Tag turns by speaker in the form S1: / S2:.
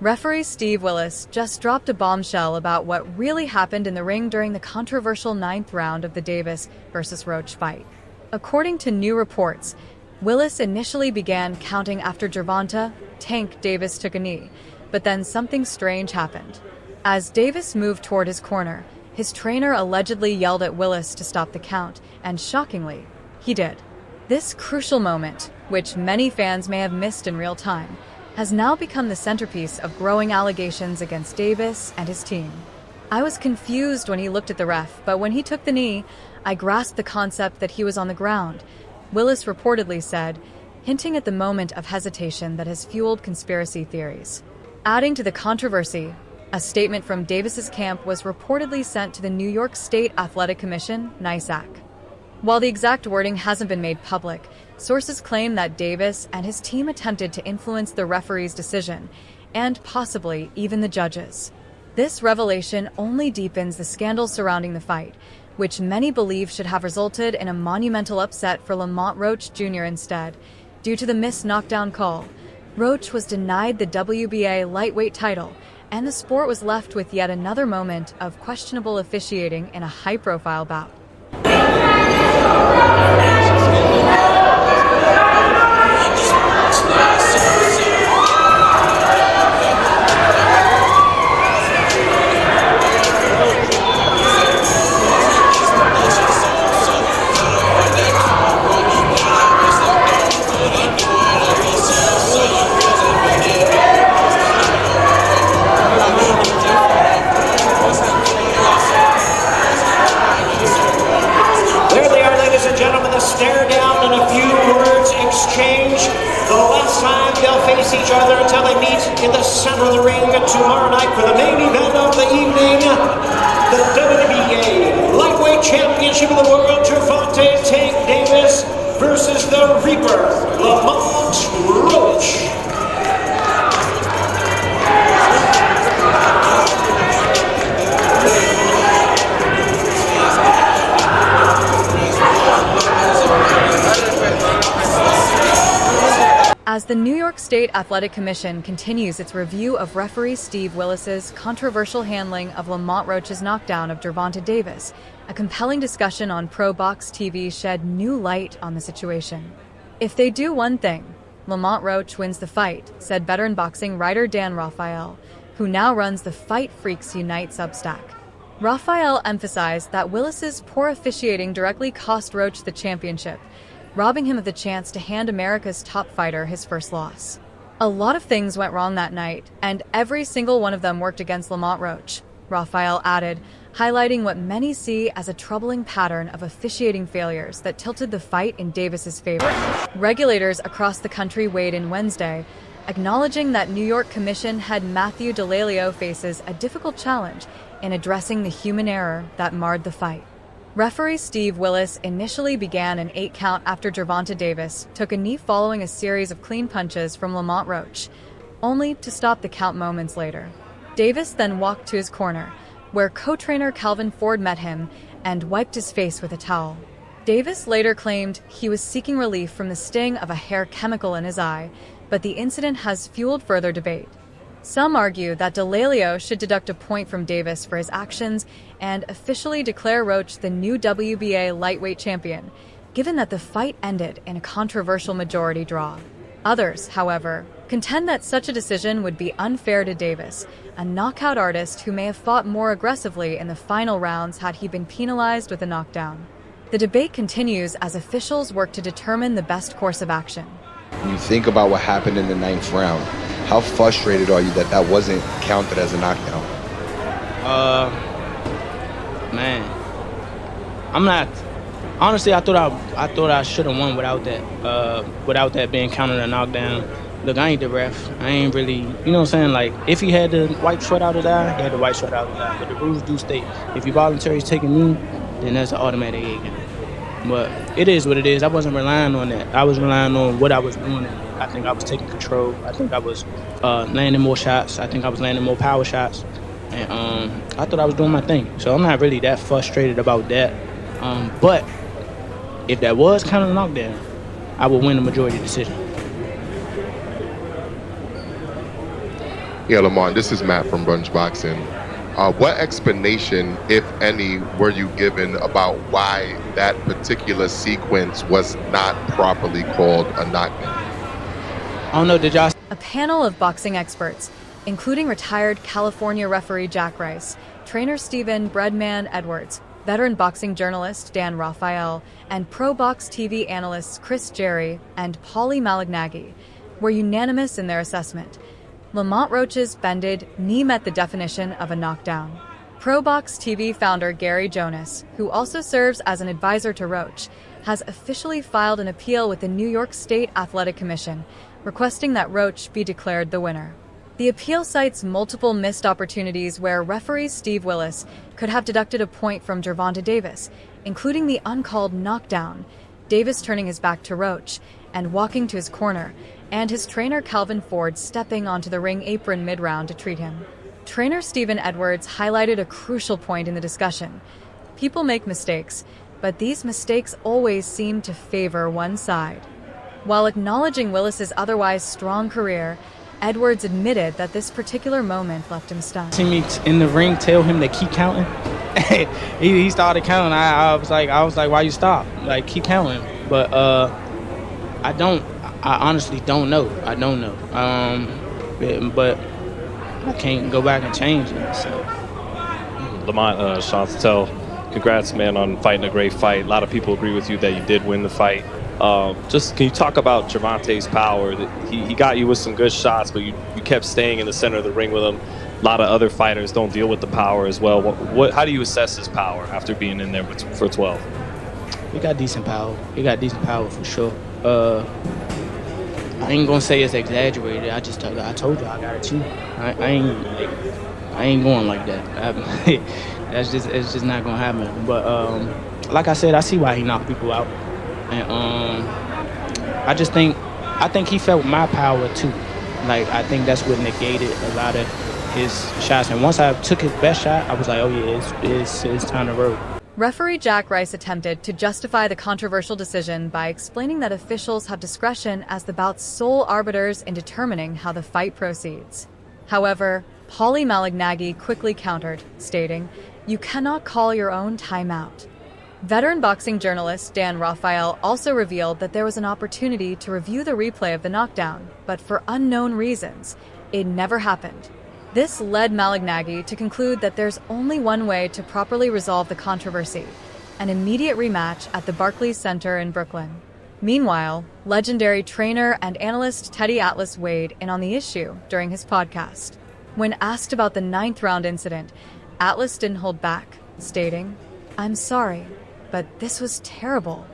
S1: Referee Steve Willis just dropped a bombshell about what really happened in the ring during the controversial ninth round of the Davis versus Roach fight. According to new reports, Willis initially began counting after Gervonta "Tank" Davis took a knee, but then something strange happened. As Davis moved toward his corner, his trainer allegedly yelled at Willis to stop the count, and shockingly, he did. This crucial moment, which many fans may have missed in real time, has now become the centerpiece of growing allegations against Davis and his team. "I was confused when he looked at the ref, but when he took the knee, I grasped the concept that he was on the ground," Willis reportedly said, hinting at the moment of hesitation that has fueled conspiracy theories. Adding to the controversy, a statement from Davis's camp was reportedly sent to the New York State Athletic Commission, NYSAC. While the exact wording hasn't been made public, sources claim that Davis and his team attempted to influence the referee's decision, and possibly even the judges. This revelation only deepens the scandal surrounding the fight, which many believe should have resulted in a monumental upset for Lamont Roach Jr. instead. Due to the missed knockdown call, Roach was denied the WBA lightweight title, and the sport was left with yet another moment of questionable officiating in a high-profile bout.
S2: Stare down and a few words exchange. The last time they'll face each other until they meet in the center of the ring tomorrow night for the main event of the evening. The WBA Lightweight Championship of the World, Gervonta "Tank" Davis versus the Reaper, Lamont Roach.
S1: As the New York State Athletic Commission continues its review of referee Steve Willis's controversial handling of Lamont Roach's knockdown of Gervonta Davis, a compelling discussion on Pro Box TV shed new light on the situation. "If they do one thing, Lamont Roach wins the fight," said veteran boxing writer Dan Raphael, who now runs the Fight Freaks Unite Substack. Raphael emphasized that Willis's poor officiating directly cost Roach the championship, robbing him of the chance to hand America's top fighter his first loss. "A lot of things went wrong that night, and every single one of them worked against Lamont Roach," Raphael added, highlighting what many see as a troubling pattern of officiating failures that tilted the fight in Davis's favor. Regulators across the country weighed in Wednesday, acknowledging that New York Commission head Matthew DeLalio faces a difficult challenge in addressing the human error that marred the fight. Referee Steve Willis initially began an 8 count after Gervonta Davis took a knee following a series of clean punches from Lamont Roach, only to stop the count moments later. Davis then walked to his corner, where co-trainer Calvin Ford met him and wiped his face with a towel. Davis later claimed he was seeking relief from the sting of a hair chemical in his eye, but the incident has fueled further debate. Some argue that DeLalio should deduct a point from Davis for his actions and officially declare Roach the new WBA lightweight champion, given that the fight ended in a controversial majority draw. Others, however, contend that such a decision would be unfair to Davis, a knockout artist who may have fought more aggressively in the final rounds had he been penalized with a knockdown. The debate continues as officials work to determine the best course of action.
S3: When you think about what happened in the 9th round, how frustrated are you that that wasn't counted as a knockdown?
S4: Man, I'm not. Honestly, I thought I should have won without that being counted a knockdown. Look, I ain't the ref. I ain't really, you know what I'm saying? Like, if he had to wipe sweat out his eye, he had to wipe sweat out his eye. But the rules do state, if you voluntarily take a knee, then that's an automatic 8 count. But it is what it is. I wasn't relying on that. I was relying on what I was doing. I think I was taking control. I think I was landing more shots. I think I was landing more power shots. And I thought I was doing my thing. So I'm not really that frustrated about that. But if that was kind of a knockdown, I would win the majority decision.
S5: Yeah, Lamont, this is Matt from Brunch Boxing. What explanation, if any, were you given about why that particular sequence was not properly called a knockdown?
S4: I don't know. Did y'all?
S1: A panel of boxing experts, including retired California referee Jack Rice, trainer Stephen "Breadman" Edwards, veteran boxing journalist Dan Raphael, and Pro Box TV analysts Chris Jerry and Paulie Malignaggi, were unanimous in their assessment. Lamont Roach's bended knee met the definition of a knockdown. Pro Box TV founder Gary Jonas, who also serves as an advisor to Roach, has officially filed an appeal with the New York State Athletic Commission, requesting that Roach be declared the winner. The appeal cites multiple missed opportunities where referee Steve Willis could have deducted a point from Gervonta Davis, including the uncalled knockdown, Davis turning his back to Roach and walking to his corner, and his trainer Calvin Ford stepping onto the ring apron mid-round to treat him. Trainer Stephen Edwards highlighted a crucial point in the discussion. People make mistakes, but these mistakes always seem to favor one side. While acknowledging Willis's otherwise strong career, Edwards admitted that this particular moment left him stunned.
S4: See me in the ring tell him to keep counting. he started counting. I was like, why you stop? Like, keep counting. But I honestly don't know. I don't know. But I can't go back and change it. So.
S6: Lamont, Sean Tell, congrats, man, on fighting a great fight. A lot of people agree with you that you did win the fight. Just can you talk about Gervonta's power? He got you with some good shots, but you kept staying in the center of the ring with him. A lot of other fighters don't deal with the power as well. How do you assess his power after being in there for 12?
S4: He got decent power. He got decent power for sure. I ain't gonna say it's exaggerated. I told you I got it too. I ain't going like that. It's just not gonna happen. But like I said, I see why he knocked people out, and I think he felt my power too. Like, I think that's what negated a lot of his shots. And once I took his best shot, I was like, oh yeah, it's time to roll.
S1: Referee Jack Rice attempted to justify the controversial decision by explaining that officials have discretion as the bout's sole arbiters in determining how the fight proceeds. However, Paulie Malignaggi quickly countered, stating, "You cannot call your own timeout." Veteran boxing journalist Dan Raphael also revealed that there was an opportunity to review the replay of the knockdown, but for unknown reasons, it never happened. This led Malignaggi to conclude that there's only one way to properly resolve the controversy: an immediate rematch at the Barclays Center in Brooklyn. Meanwhile, legendary trainer and analyst Teddy Atlas weighed in on the issue during his podcast. When asked about the 9th round incident, Atlas didn't hold back, stating, "I'm sorry, but this was terrible.